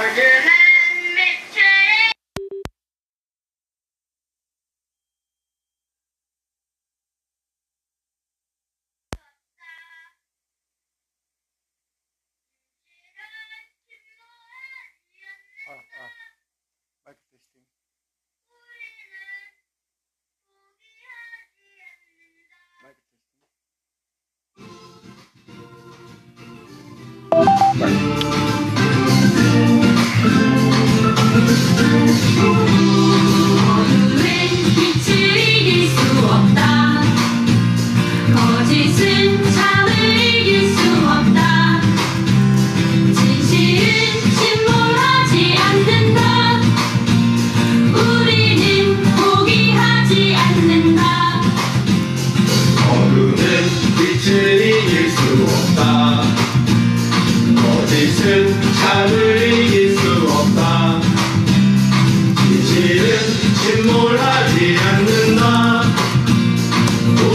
마이크 테스팅. 마이크 어둠은 빛을 이길 수 없다. 거짓은 참을 이길 수 없다. 진실은 침몰하지 않는다. 우리는 포기하지 않는다. 어둠은 빛을 이길 수 없다. 거짓은 참을 이길 수 없다. 진실은 침몰하지 않는다.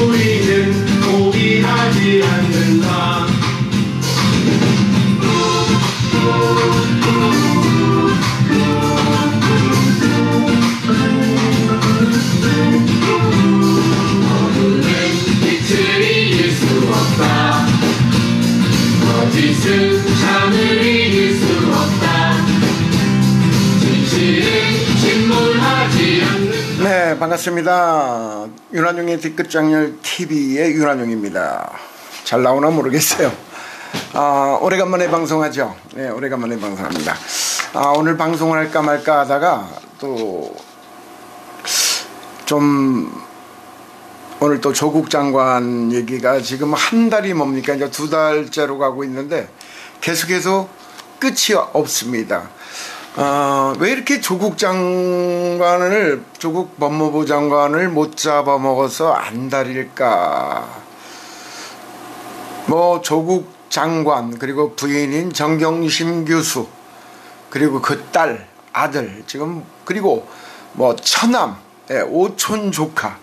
우리는 포기하지 않는다. 어둠은 빛을 이길 수 없다. 거짓은 참을 이길 수 없다. 진실은 침몰하지 않는다. 네, 반갑습니다. 윤환용의 뒷끝장렬 TV의 윤환용입니다. 잘 나오나 모르겠어요. 오래간만에 방송하죠. 네, 오래간만에 방송합니다. 오늘 방송을 할까 말까 하다가 또 좀 오늘 또 조국 장관 얘기가 지금 한 달이 뭡니까? 이제 2달째로 가고 있는데 계속해서 끝이 없습니다. 왜 이렇게 조국 법무부 장관을 못 잡아먹어서 안달일까? 뭐 조국 장관 그리고 부인인 정경심 교수 그리고 그 딸 아들 지금 그리고 뭐 처남 오촌 조카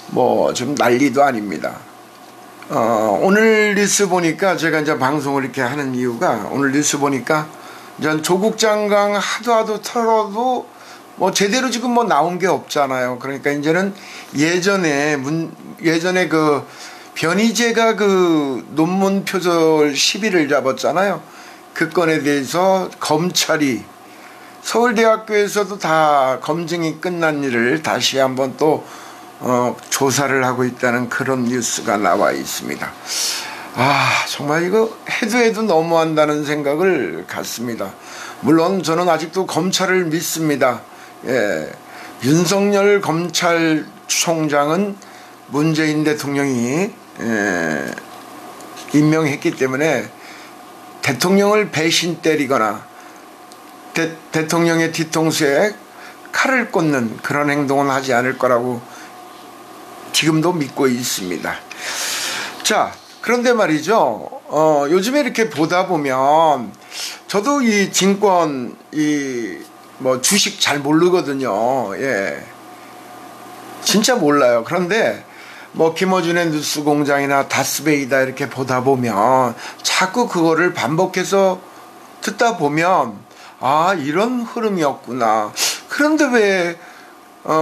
뭐 좀 난리도 아닙니다. 오늘 뉴스 보니까 제가 이제 방송을 이렇게 하는 이유가 오늘 뉴스 보니까 전 조국 장관 하도 털어도 뭐 제대로 지금 뭐 나온 게 없잖아요. 그러니까 이제는 예전에 그 변희재가 그 논문 표절 시비를 잡았잖아요. 그 건에 대해서 검찰이 서울대학교에서도 다 검증이 끝난 일을 다시 한번 또 조사를 하고 있다는 그런 뉴스가 나와 있습니다. 정말 이거 해도 너무한다는 생각을 갖습니다. 물론 저는 아직도 검찰을 믿습니다. 윤석열 검찰총장은 문재인 대통령이 임명했기 때문에 대통령을 배신 때리거나 대통령의 뒤통수에 칼을 꽂는 그런 행동은 하지 않을 거라고 지금도 믿고 있습니다. 자, 그런데 말이죠. 요즘에 이렇게 보다 보면 저도 이 증권 뭐 주식 잘 모르거든요. 진짜 몰라요. 그런데 뭐 김어준의 뉴스공장이나 다스베이다 이렇게 보다 보면 자꾸 그거를 반복해서 듣다 보면 이런 흐름이었구나. 그런데 왜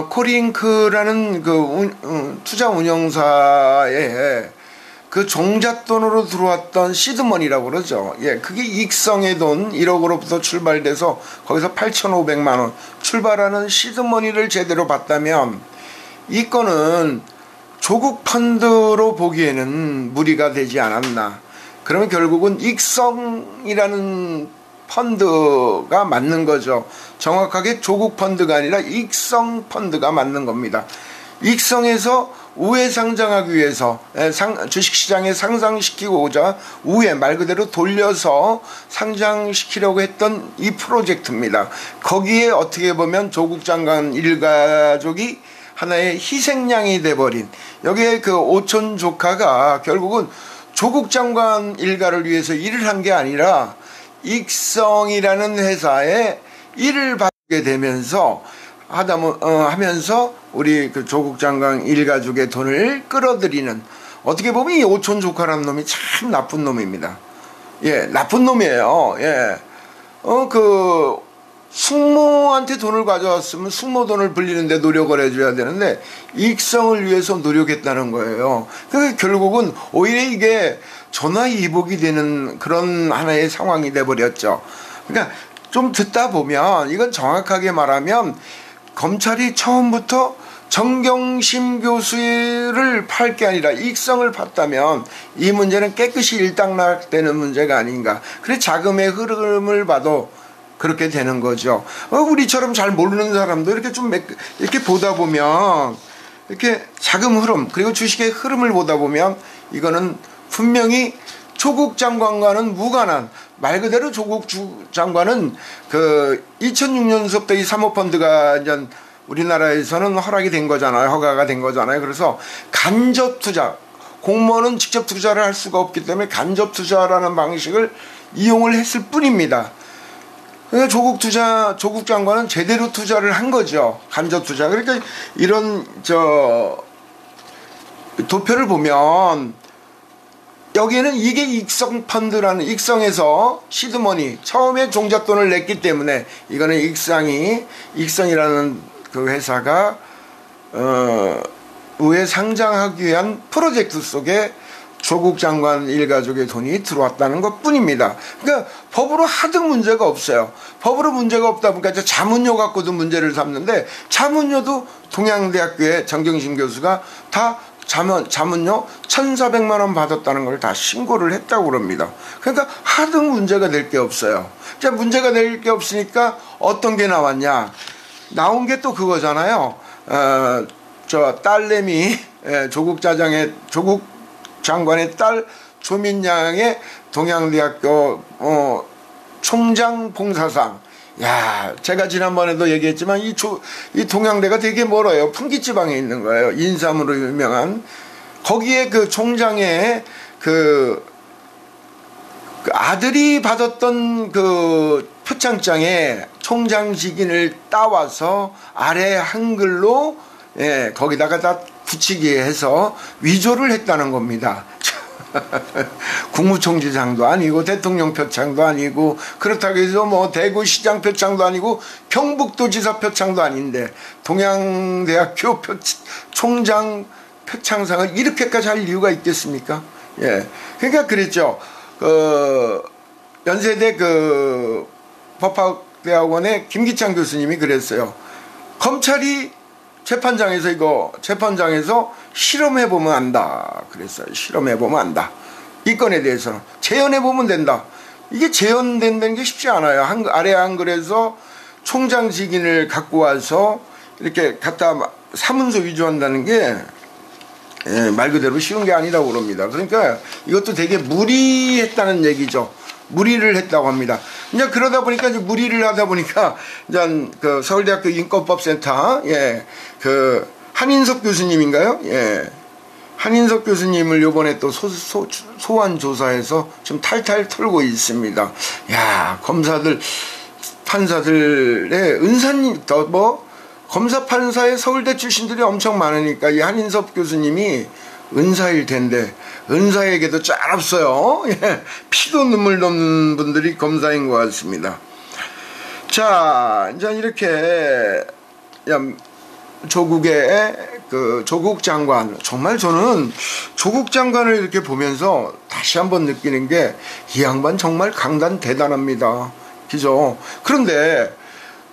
코링크라는 그 투자 운용사에 그 종잣돈으로 들어왔던 시드머니라고 그러죠. 그게 익성의 돈 1억으로부터 출발돼서 거기서 8,500만 원 출발하는 시드머니를 제대로 봤다면 이 건은 조국 펀드로 보기에는 무리가 되지 않았나. 그러면 결국은 익성이라는 펀드가 맞는 거죠. 정확하게 조국 펀드가 아니라 익성 펀드가 맞는 겁니다. 익성에서 우회 상장하기 위해서 주식시장에 상장시키고자 우회 말 그대로 돌려서 상장시키려고 했던 이 프로젝트입니다. 거기에 어떻게 보면 조국 장관 일가족이 하나의 희생양이 돼버린 여기에 그 오촌 조카가 결국은 조국 장관 일가를 위해서 일을 한 게 아니라 익성이라는 회사에 일을 받게 되면서 하면서 우리 그 조국 장관 일가족의 돈을 끌어들이는 어떻게 보면 이 오촌 조카라는 놈이 참 나쁜 놈입니다. 나쁜 놈이에요. 숙모한테 돈을 가져왔으면 숙모 돈을 불리는데 노력을 해줘야 되는데 익성을 위해서 노력했다는 거예요. 그러니까 결국은 오히려 이게 전화위복이 되는 그런 하나의 상황이 돼버렸죠. 그러니까 좀 듣다 보면 이건 정확하게 말하면 검찰이 처음부터 정경심 교수를 팔 게 아니라 익성을 팠다면 이 문제는 깨끗이 일단락되는 문제가 아닌가. 그래 자금의 흐름을 봐도 그렇게 되는 거죠. 우리처럼 잘 모르는 사람도 이렇게 좀 이렇게 보다 보면 이렇게 자금 흐름 그리고 주식의 흐름을 보다 보면 이거는 분명히 조국 장관과는 무관한 말 그대로 조국 장관은 그 2006년서부터 이 사모펀드가 이제 우리나라에서는 허락이 된 거잖아요. 허가가 된 거잖아요. 그래서 간접 투자 공무원은 직접 투자를 할 수가 없기 때문에 간접 투자라는 방식을 이용을 했을 뿐입니다. 조국 장관은 제대로 투자를 한 거죠. 간접 투자. 그러니까 이런 도표를 보면 여기에는 이게 익성펀드라는 익성에서 시드머니 처음에 종잣돈을 냈기 때문에 이거는 익성이라는 그 회사가 의회 상장하기 위한 프로젝트 속에 조국 장관 일가족의 돈이 들어왔다는 것 뿐입니다. 그러니까 법으로 하등 문제가 없어요. 법으로 문제가 없다 보니까 자문료 갖고도 문제를 삼는데 자문료도 동양대학교의 정경심 교수가 다 자문료 1,400만 원 받았다는 걸 다 신고를 했다고 그럽니다. 그러니까 하등 문제가 될 게 없어요. 자, 문제가 될 게 없으니까 어떤 게 나왔냐. 나온 게 또 그거잖아요. 딸내미 조국 장관의 딸 조민양의 동양대학교 총장 봉사상. 야, 제가 지난번에도 얘기했지만 이 동양대가 되게 멀어요. 풍기지방에 있는 거예요. 인삼으로 유명한. 거기에 그 총장의 그 아들이 받았던 그 표창장에 총장직인을 따와서 아래 한글로 거기다가 다 붙이게 해서 위조를 했다는 겁니다. 국무총리상도 아니고 대통령 표창도 아니고 그렇다고 해서 뭐 대구시장 표창도 아니고 경북도지사 표창도 아닌데 동양대학교 총장 표창상을 이렇게까지 할 이유가 있겠습니까? 예, 그러니까 그랬죠. 연세대 법학대학원의 김기찬 교수님이 그랬어요. 검찰이 재판장에서 실험해보면 안다. 그랬어요. 실험해보면 안다. 이 건에 대해서는. 재연해보면 된다. 이게 재연된다는 게 쉽지 않아요. 아래 한글에서 총장 직인을 갖고 와서 이렇게 갖다 사문서 위조한다는 게 말 그대로 쉬운 게 아니라고 그럽니다. 그러니까 이것도 되게 무리했다는 얘기죠. 무리를 했다고 합니다. 이제 그러다 보니까 이제 무리를 하다 보니까 이제 그 서울대학교 인권법센터 그 한인석 교수님인가요? 한인석 교수님을 요번에 또 소환 조사해서 지금 탈탈 털고 있습니다. 야, 검사들 판사들의 은사님 검사 판사의 서울대 출신들이 엄청 많으니까 이 한인석 교수님이 은사일 텐데 은사에게도 잘 없어요. 피도 눈물도 없는 분들이 검사인 것 같습니다. 자, 이제 이렇게 조국의 조국 장관, 정말 저는 조국 장관을 이렇게 보면서 다시 한번 느끼는 게 이 양반 정말 강단 대단합니다. 그죠? 그런데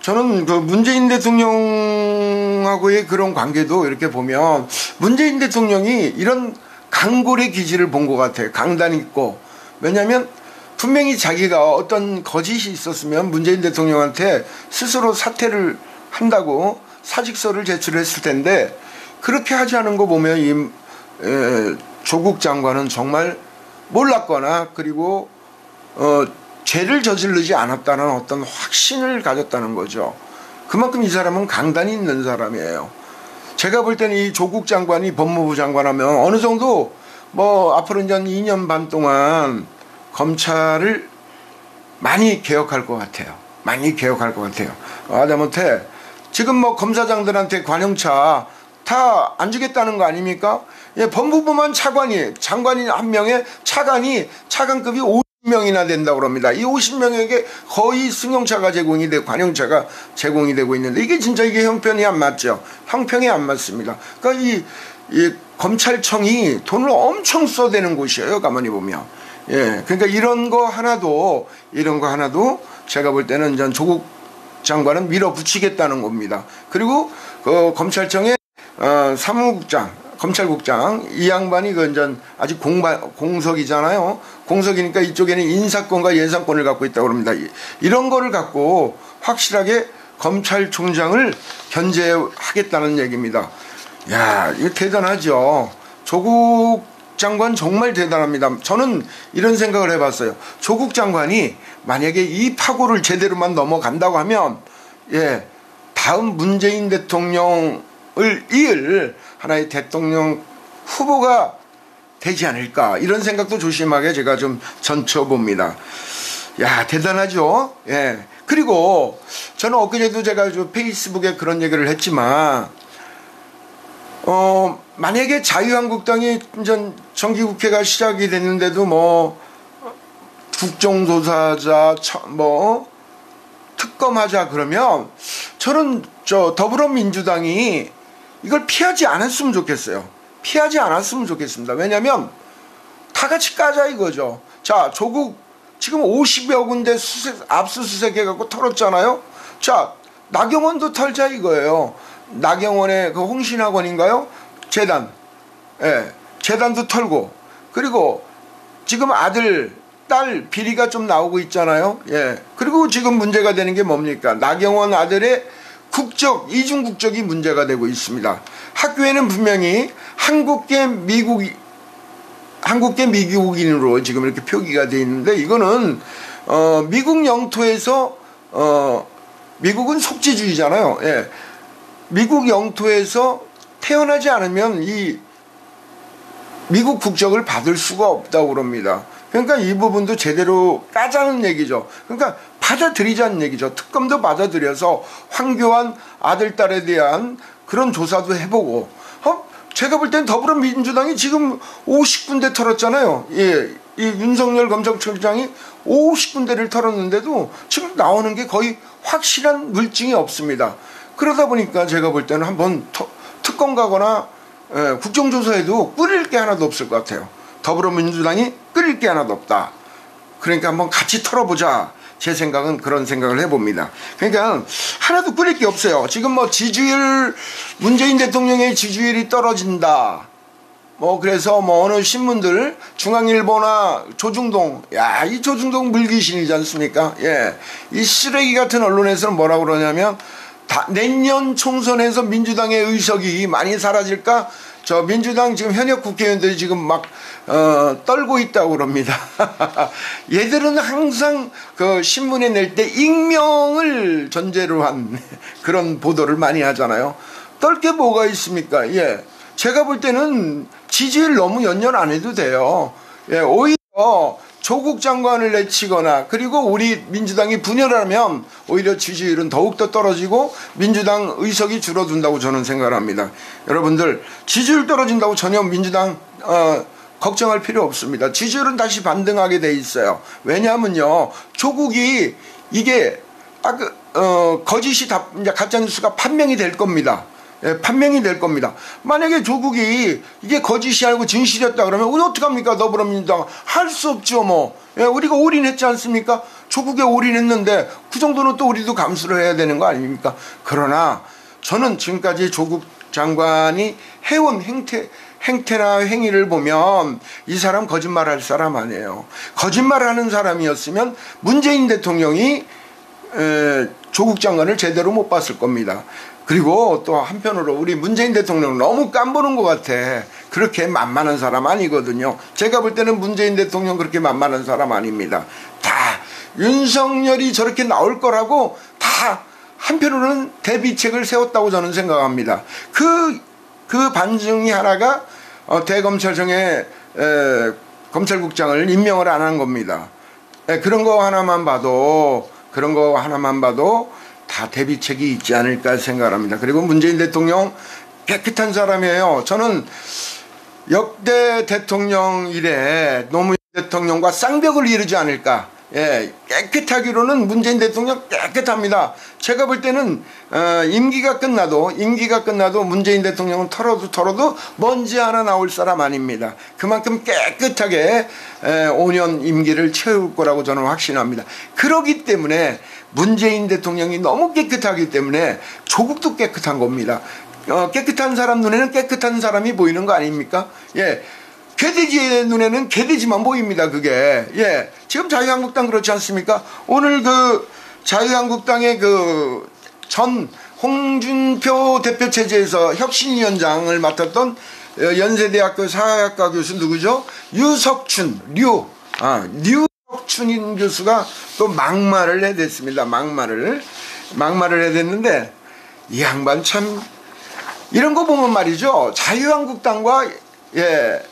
저는 그 문재인 대통령하고의 그런 관계도 이렇게 보면 문재인 대통령이 이런 강골의 기질을 본 것 같아요. 강단 있고. 왜냐하면 분명히 자기가 어떤 거짓이 있었으면 문재인 대통령한테 스스로 사퇴를 한다고 사직서를 제출했을 텐데 그렇게 하지 않은 거 보면 이 조국 장관은 정말 몰랐거나 그리고 죄를 저지르지 않았다는 어떤 확신을 가졌다는 거죠. 그만큼 이 사람은 강단이 있는 사람이에요. 제가 볼 때는 이 조국 장관이 법무부 장관하면 어느 정도 앞으로 이제 2년 반 동안 검찰을 많이 개혁할 것 같아요. 많이 개혁할 것 같아요. 하다못해 지금 검사장들한테 관용차 다 안 주겠다는 거 아닙니까? 법무부만 장관이 한 명의 차관급이 50명이나 된다고 합니다. 이 50명에게 거의 승용차가 제공이 되고 관용차가 제공이 되고 있는데 이게 진짜 이게 형편이 안 맞죠. 형평이 안 맞습니다. 그러니까 이 검찰청이 돈을 엄청 써대는 곳이에요. 가만히 보면. 예. 그러니까 이런 거 하나도 제가 볼 때는 전 조국 장관은 밀어붙이겠다는 겁니다. 그리고 그 검찰청의 사무국장, 검찰국장 이 양반이 그 이제 아직 공석이잖아요. 공석이니까 이쪽에는 인사권과 예산권을 갖고 있다고 합니다. 이런 거를 갖고 확실하게 검찰총장을 견제하겠다는 얘기입니다. 야, 이거 대단하죠. 조국 장관 정말 대단합니다. 저는 이런 생각을 해봤어요. 조국 장관이 만약에 이 파고를 제대로만 넘어간다고 하면, 예, 다음 문재인 대통령을 이을 하나의 대통령 후보가 되지 않을까 이런 생각도 조심하게 제가 좀 전쳐봅니다. 야, 대단하죠. 예. 그리고 저는 엊그제도 제가 페이스북에 그런 얘기를 했지만 만약에 자유한국당이 이제 정기국회가 시작이 됐는데도 뭐 국정조사자 뭐 특검하자 그러면 저는 더불어민주당이 이걸 피하지 않았으면 좋겠어요. 피하지 않았으면 좋겠습니다. 왜냐하면 다 같이 까자 이거죠. 자, 조국 지금 50여 군데 압수수색해갖고 털었잖아요. 자, 나경원도 털자 이거예요. 나경원의 그 홍신학원인가요? 재단. 예, 재단도 털고. 그리고 지금 아들, 딸 비리가 좀 나오고 있잖아요. 예. 그리고 지금 문제가 되는 게 뭡니까? 나경원 아들의 국적, 이중 국적이 문제가 되고 있습니다. 학교에는 분명히 한국계 미국인으로 지금 이렇게 표기가 되어 있는데 이거는 미국 영토에서 미국은 속지주의잖아요. 예. 미국 영토에서 태어나지 않으면 이 미국 국적을 받을 수가 없다고 그럽니다. 그러니까 이 부분도 제대로 까자는 얘기죠. 그러니까 받아들이자는 얘기죠. 특검도 받아들여서 황교안 아들, 딸에 대한 그런 조사도 해보고 제가 볼 땐 더불어민주당이 지금 50군데 털었잖아요. 예, 이 윤석열 검찰총장이 50군데를 털었는데도 지금 나오는 게 거의 확실한 물증이 없습니다. 그러다 보니까 제가 볼 때는 한번 특검 가거나 국정조사에도 끓일 게 하나도 없을 것 같아요. 더불어민주당이 끓일 게 하나도 없다. 그러니까 한번 같이 털어보자. 제 생각은 그런 생각을 해봅니다. 그러니까 하나도 끓일 게 없어요. 지금 뭐 지지율, 문재인 대통령의 지지율이 떨어진다. 뭐 그래서 뭐 어느 신문들, 중앙일보나 조중동, 야, 이 조중동 물귀신이지 않습니까? 예, 이 쓰레기 같은 언론에서는 뭐라고 그러냐면 내년 총선에서 민주당의 의석이 많이 사라질까? 저 민주당 지금 현역 국회의원들이 지금 막 떨고 있다고 그럽니다. 얘들은 항상 그 신문에 낼 때 익명을 전제로 한 그런 보도를 많이 하잖아요. 떨 게 뭐가 있습니까? 예, 제가 볼 때는 지지율 너무 연연 안 해도 돼요. 예, 오히려 조국 장관을 내치거나 그리고 우리 민주당이 분열하면 오히려 지지율은 더욱더 떨어지고 민주당 의석이 줄어든다고 저는 생각을 합니다. 여러분들 지지율 떨어진다고 전혀 민주당 걱정할 필요 없습니다. 지지율은 다시 반등하게 돼 있어요. 왜냐하면요, 조국이 이게 거짓이 이제 가짜뉴스가 판명이 될 겁니다. 예, 판명이 될 겁니다. 만약에 조국이 이게 거짓이 아니고 진실이었다 그러면 우리 어떡합니까? 더불어민주당 할 수 없죠. 뭐 예, 우리가 올인했지 않습니까? 조국에 올인했는데 그 정도는 또 우리도 감수를 해야 되는 거 아닙니까? 그러나 저는 지금까지 조국 장관이 해온 행태나 행위를 보면 이 사람 거짓말할 사람 아니에요. 거짓말하는 사람이었으면 문재인 대통령이 조국 장관을 제대로 못 봤을 겁니다. 그리고 또 한편으로 우리 문재인 대통령 너무 깜보는 것 같아. 그렇게 만만한 사람 아니거든요. 제가 볼 때는 문재인 대통령 그렇게 만만한 사람 아닙니다. 다 윤석열이 저렇게 나올 거라고 다 한편으로는 대비책을 세웠다고 저는 생각합니다. 그 반증이 하나가 대검찰청의 검찰국장을 임명을 안 한 겁니다. 그런 거 하나만 봐도 다 대비책이 있지 않을까 생각합니다. 그리고 문재인 대통령 깨끗한 사람이에요. 저는 역대 대통령 이래 너무 대통령과 쌍벽을 이루지 않을까. 예, 깨끗하기로는 문재인 대통령 깨끗합니다. 제가 볼 때는 임기가 끝나도 문재인 대통령은 털어도 먼지 하나 나올 사람 아닙니다. 그만큼 깨끗하게 5년 임기를 채울 거라고 저는 확신합니다. 그러기 때문에 문재인 대통령이 너무 깨끗하기 때문에 조국도 깨끗한 겁니다. 깨끗한 사람 눈에는 깨끗한 사람이 보이는 거 아닙니까? 예. 개돼지의 눈에는 개돼지만 보입니다, 그게. 예. 지금 자유한국당 그렇지 않습니까? 오늘 자유한국당의 전 홍준표 대표 체제에서 혁신위원장을 맡았던 연세대학교 사회학과 교수 누구죠? 류석춘 교수가 또 막말을 해댔습니다. 막말을 해댔는데, 이 양반 참, 이런 거 보면 말이죠. 자유한국당과, 예,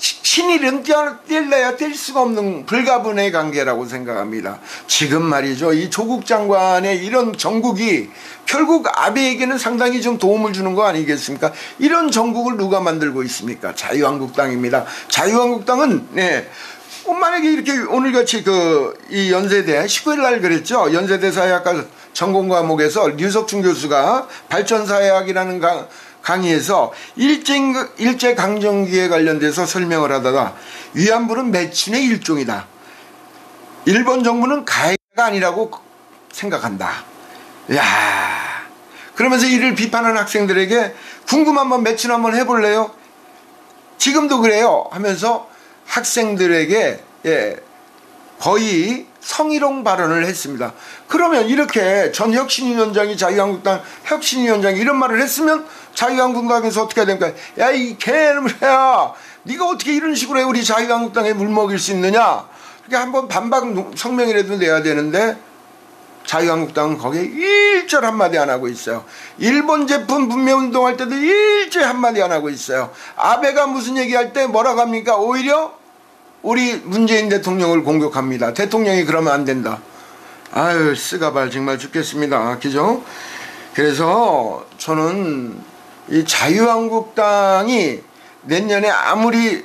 신일은 뗄래야 뗄 수가 없는 불가분의 관계라고 생각합니다. 지금 말이죠. 이 조국 장관의 이런 정국이 결국 아베에게는 상당히 좀 도움을 주는 거 아니겠습니까? 이런 정국을 누가 만들고 있습니까? 자유한국당입니다. 자유한국당은, 네. 만약에 이렇게 오늘같이 이 연세대 19일 날 그랬죠. 연세대 사회학과 전공 과목에서 류석춘 교수가 발전사회학이라는 강의에서 일제강점기에 관련돼서 설명을 하다가 위안부는 매춘의 일종이다. 일본 정부는 가해가 아니라고 생각한다. 이야. 그러면서 이를 비판하는 학생들에게 궁금하면 매춘 한번 해볼래요? 지금도 그래요. 하면서 학생들에게 거의 성희롱 발언을 했습니다. 그러면 이렇게 전 혁신위원장이 자유한국당 혁신위원장이 이런 말을 했으면 자유한국당에서 어떻게 해야 됩니까? 야, 이 개놈아, 네가 어떻게 이런 식으로 해 우리 자유한국당에 물먹일 수 있느냐? 이렇게 한번 반박 성명이라도 내야 되는데 자유한국당은 거기에 일절 한마디 안 하고 있어요. 일본 제품 분매운동할 때도 일절 한마디 안 하고 있어요. 아베가 무슨 얘기할 때 뭐라고 합니까? 오히려 우리 문재인 대통령을 공격합니다. 대통령이 그러면 안 된다. 아유, 쓰가발 정말 죽겠습니다. 그죠? 그래서 저는 이 자유한국당이 내년에 아무리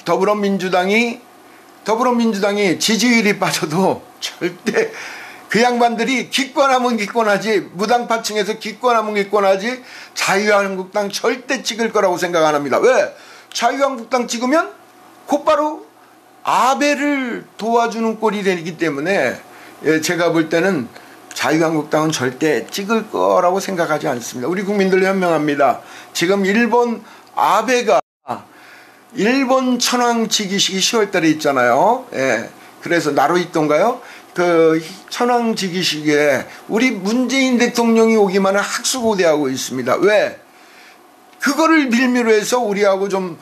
더불어민주당이 지지율이 빠져도 절대 그 양반들이 기권하면 기권하지, 무당파층에서 기권하면 기권하지 자유한국당 절대 찍을 거라고 생각 안 합니다. 왜? 자유한국당 찍으면 곧바로 아베를 도와주는 꼴이 되기 때문에 제가 볼 때는 자유한국당은 절대 찍을 거라고 생각하지 않습니다. 우리 국민들 현명합니다. 지금 일본 아베가 일본 천황지기식이 10월달에 있잖아요. 예. 그래서 나루히토인가요? 그 천황지기식에 우리 문재인 대통령이 오기만을 학수고대하고 있습니다. 왜? 그거를 빌미로 해서 우리하고 좀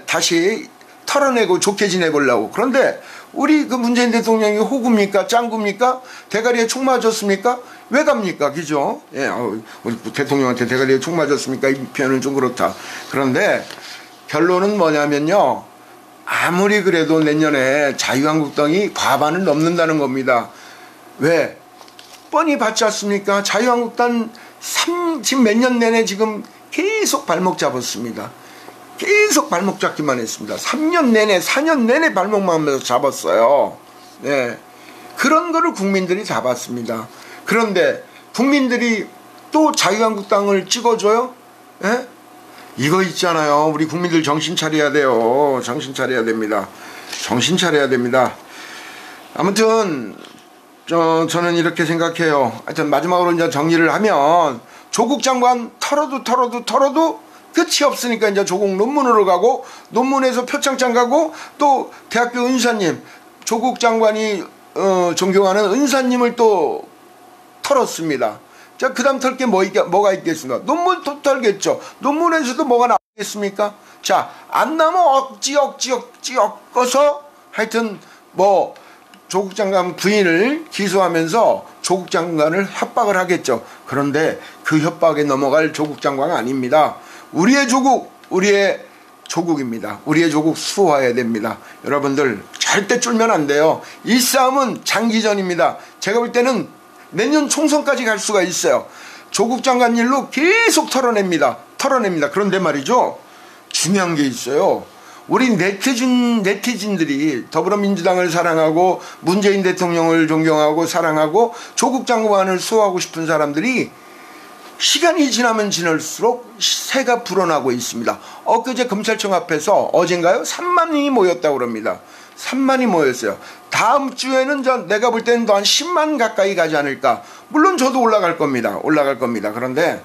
다시 털어내고 좋게 지내보려고. 그런데 우리 그 문재인 대통령이 호구입니까? 짱구입니까? 대가리에 총 맞았습니까? 왜 갑니까? 그죠? 예, 우리 대통령한테 대가리에 총 맞았습니까? 이 표현은 좀 그렇다. 그런데 결론은 뭐냐면요. 아무리 그래도 내년에 자유한국당이 과반을 넘는다는 겁니다. 왜? 뻔히 봤지 않습니까? 자유한국당 지금 몇 년 내내 지금 계속 발목 잡았습니다. 계속 발목 잡기만 했습니다. 3년 내내, 4년 내내 발목만 하면서 잡았어요. 네. 그런 거를 국민들이 잡았습니다. 그런데 국민들이 또 자유한국당을 찍어줘요? 네? 이거 있잖아요. 우리 국민들 정신 차려야 돼요. 정신 차려야 됩니다. 정신 차려야 됩니다. 아무튼 저는 이렇게 생각해요. 하여튼 마지막으로 이제 정리를 하면 조국 장관 털어도 끝이 없으니까 이제 조국 논문으로 가고, 논문에서 표창장 가고, 또 대학교 은사님, 조국 장관이 존경하는 은사님을 또 털었습니다. 자, 그 다음 털 게 뭐가 있겠습니까? 논문 또 털겠죠. 논문에서도 뭐가 나오겠습니까? 자, 안 나면 억지 엮어서 하여튼 조국 장관 부인을 기소하면서 조국 장관을 협박을 하겠죠. 그런데 그 협박에 넘어갈 조국 장관은 아닙니다. 우리의 조국입니다. 우리의 조국 수호해야 됩니다. 여러분들 절대 쫄면 안 돼요. 이 싸움은 장기전입니다. 제가 볼 때는 내년 총선까지 갈 수가 있어요. 조국 장관 일로 계속 털어냅니다. 그런데 말이죠. 중요한 게 있어요. 우리 네티즌들이 더불어민주당을 사랑하고 문재인 대통령을 존경하고 사랑하고 조국 장관을 수호하고 싶은 사람들이 시간이 지나면 지날수록 새가 불어나고 있습니다. 엊그제 검찰청 앞에서 어젠가요? 3만이 모였다고 그럽니다. 3만이 모였어요. 다음 주에는 내가 볼 때는 더 한 10만 가까이 가지 않을까. 물론 저도 올라갈 겁니다. 그런데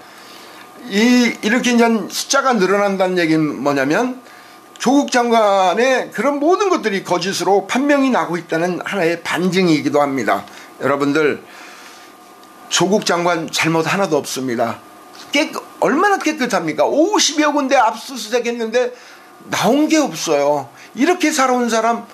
이렇게 이제 숫자가 늘어난다는 얘기는 뭐냐면 조국 장관의 그런 모든 것들이 거짓으로 판명이 나고 있다는 하나의 반증이기도 합니다. 여러분들, 조국 장관 잘못 하나도 없습니다. 얼마나 깨끗합니까? 50여 군데 압수수색 했는데 나온 게 없어요. 이렇게 살아온 사람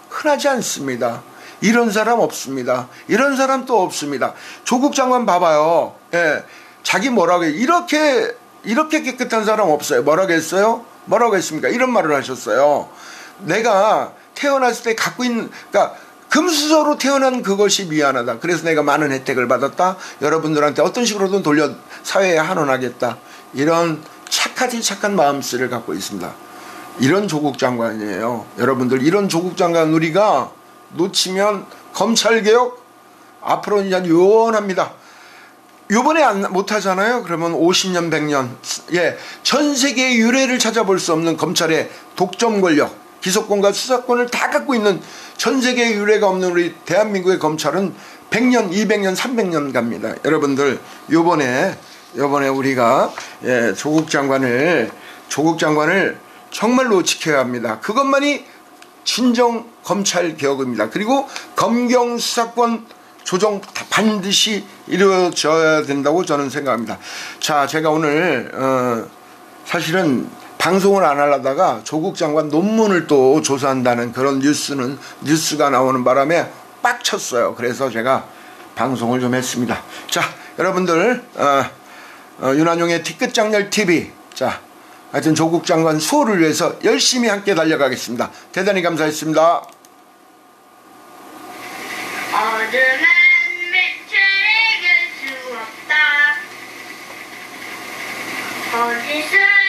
흔하지 않습니다. 이런 사람 없습니다. 이런 사람 또 없습니다. 조국 장관 봐봐요. 예, 자기 뭐라고 해요? 이렇게 깨끗한 사람 없어요. 뭐라고 했어요? 뭐라고 했습니까? 이런 말을 하셨어요. 내가 태어났을 때 갖고 있는, 그러니까 금수저로 태어난 그것이 미안하다. 그래서 내가 많은 혜택을 받았다. 여러분들한테 어떤 식으로든 돌려 사회에 환원하겠다. 이런 착한 마음씨를 갖고 있습니다. 이런 조국 장관이에요. 여러분들, 이런 조국 장관 우리가 놓치면 검찰개혁 앞으로 이제 요원합니다. 요번에 못하잖아요. 그러면 50년 100년 예, 전 세계의 유례를 찾아볼 수 없는 검찰의 독점 권력, 기소권과 수사권을 다 갖고 있는 전 세계의 유례가 없는 우리 대한민국의 검찰은 100년 200년 300년 갑니다. 여러분들, 요번에 우리가 예, 조국 장관을 정말로 지켜야 합니다. 그것만이 진정 검찰 개혁입니다. 그리고 검경 수사권 조정 반드시 이루어져야 된다고 저는 생각합니다. 자, 제가 오늘 사실은 방송을 안 하려다가 조국 장관 논문을 또 조사한다는 그런 뉴스가 나오는 바람에 빡쳤어요. 그래서 제가 방송을 좀 했습니다. 자, 여러분들, 윤한용의 뒤끝장렬 TV, 자, 하여튼 조국 장관 수호를 위해서 열심히 함께 달려가겠습니다. 대단히 감사했습니다. 어둠은 빛을 이길 수 없다. 거짓은